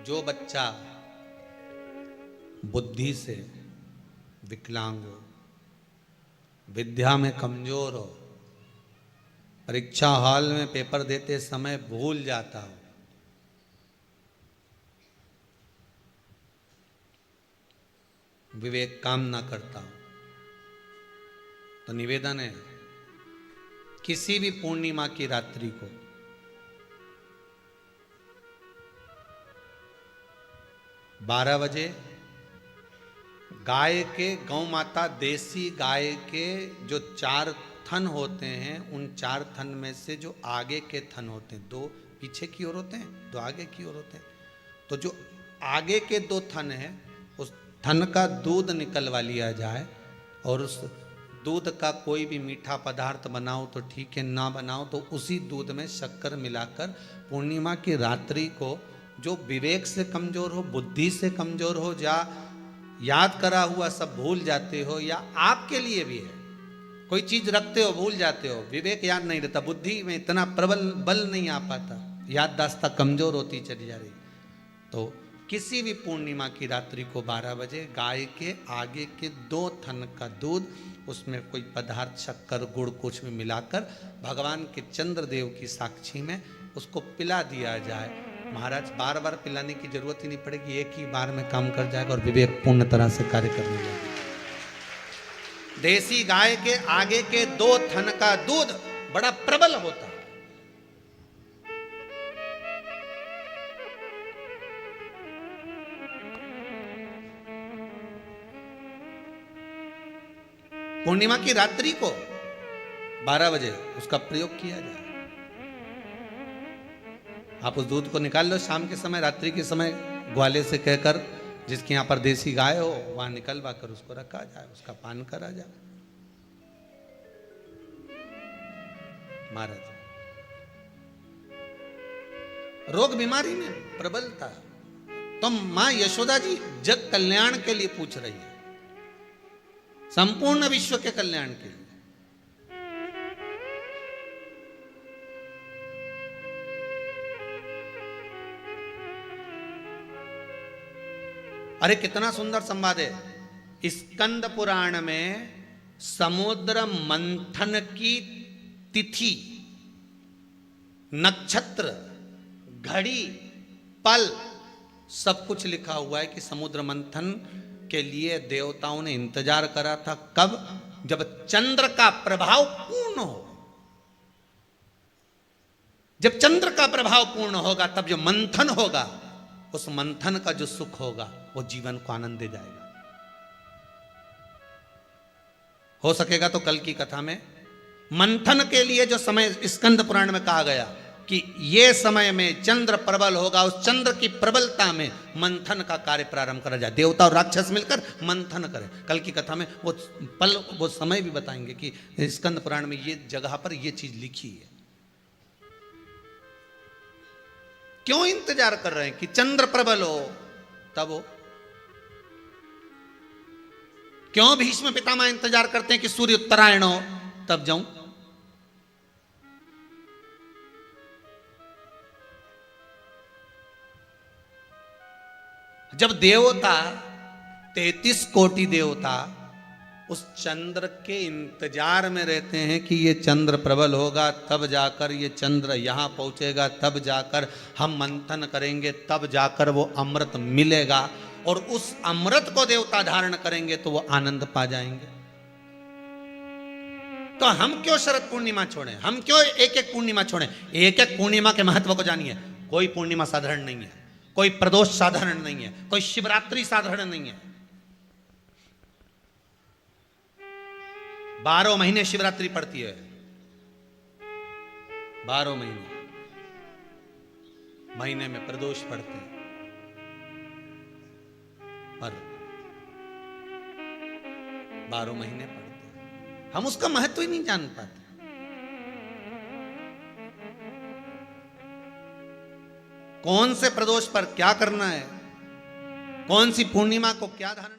जो बच्चा बुद्धि से विकलांग हो, विद्या में कमजोर हो, परीक्षा हॉल में पेपर देते समय भूल जाता हो, विवेक काम ना करता हो, तो निवेदन है किसी भी पूर्णिमा की रात्रि को 12 बजे गाय के, गौ माता देसी गाय के जो 4 थन होते हैं, उन 4 थन में से जो आगे के थन होते हैं, 2 पीछे की ओर होते हैं, 2 आगे की ओर होते हैं, तो जो आगे के 2 थन हैं उस थन का दूध निकलवा लिया जाए और उस दूध का कोई भी मीठा पदार्थ बनाओ तो ठीक है, ना बनाओ तो उसी दूध में शक्कर मिलाकर पूर्णिमा की रात्रि को जो विवेक से कमजोर हो, बुद्धि से कमजोर हो, या याद करा हुआ सब भूल जाते हो, या आपके लिए भी है कोई चीज रखते हो भूल जाते हो, विवेक याद नहीं रहता, बुद्धि में इतना प्रबल बल नहीं आ पाता, याददाश्त कमजोर होती चली जा रही, तो किसी भी पूर्णिमा की रात्रि को 12 बजे गाय के आगे के 2 थन का दूध, उसमें कोई पदार्थ शक्कर गुड़ कुछ भी मिलाकर भगवान के चंद्रदेव की साक्षी में उसको पिला दिया जाए। महाराज बार बार पिलाने की जरूरत ही नहीं पड़ेगी, एक ही बार में काम कर जाएगा और विवेक पूर्ण तरह से कार्य करने लगेगा। देसी गाय के आगे के 2 थन का दूध बड़ा प्रबल होता है। पूर्णिमा की रात्रि को 12 बजे उसका प्रयोग किया जाए। आप उस दूध को निकाल लो शाम के समय, रात्रि के समय ग्वाले से कहकर जिसके यहां पर देसी गाय हो वहां निकलवा कर उसको रखा जाए, उसका पान करा जाए। महाराज रोग बीमारी में प्रबलता, तो मां यशोदा जी जग कल्याण के लिए पूछ रही है, संपूर्ण विश्व के कल्याण के लिए। अरे कितना सुंदर संवाद है। स्कंद पुराण में समुद्र मंथन की तिथि, नक्षत्र, घड़ी, पल सब कुछ लिखा हुआ है कि समुद्र मंथन के लिए देवताओं ने इंतजार करा था। कब? जब चंद्र का प्रभाव पूर्ण हो। जब चंद्र का प्रभाव पूर्ण होगा तब जो मंथन होगा, उस मंथन का जो सुख होगा वो जीवन को आनंद दे जाएगा। हो सकेगा तो कल की कथा में मंथन के लिए जो समय स्कंद पुराण में कहा गया कि ये समय में चंद्र प्रबल होगा, उस चंद्र की प्रबलता में मंथन का कार्य प्रारंभ करा जाए। देवता और राक्षस मिलकर मंथन करें। कल की कथा में वो पल, वो समय भी बताएंगे कि स्कंद पुराण में ये जगह पर ये चीज लिखी है। क्यों इंतजार कर रहे हैं कि चंद्र प्रबल हो तब हो? क्यों भीष्म पितामह इंतजार करते हैं कि सूर्य उत्तरायण हो तब जाऊं? जब देवता 33 कोटि देवता उस चंद्र के इंतजार में रहते हैं कि ये चंद्र प्रबल होगा तब जाकर ये चंद्र यहां पहुंचेगा, तब जाकर हम मंथन करेंगे, तब जाकर वो अमृत मिलेगा और उस अमृत को देवता धारण करेंगे तो वो आनंद पा जाएंगे। तो हम क्यों शरद पूर्णिमा छोड़ें? हम क्यों एक एक पूर्णिमा छोड़ें? एक एक पूर्णिमा के महत्व को जानिए। कोई पूर्णिमा साधारण नहीं है, कोई प्रदोष साधारण नहीं है, कोई शिवरात्रि साधारण नहीं है। 12 महीने शिवरात्रि पड़ती है, 12 महीने में प्रदोष पड़ते हैं, पर 12 महीने पड़ते हैं। हम उसका महत्व ही नहीं जान पाते। कौन से प्रदोष पर क्या करना है, कौन सी पूर्णिमा को क्या धारण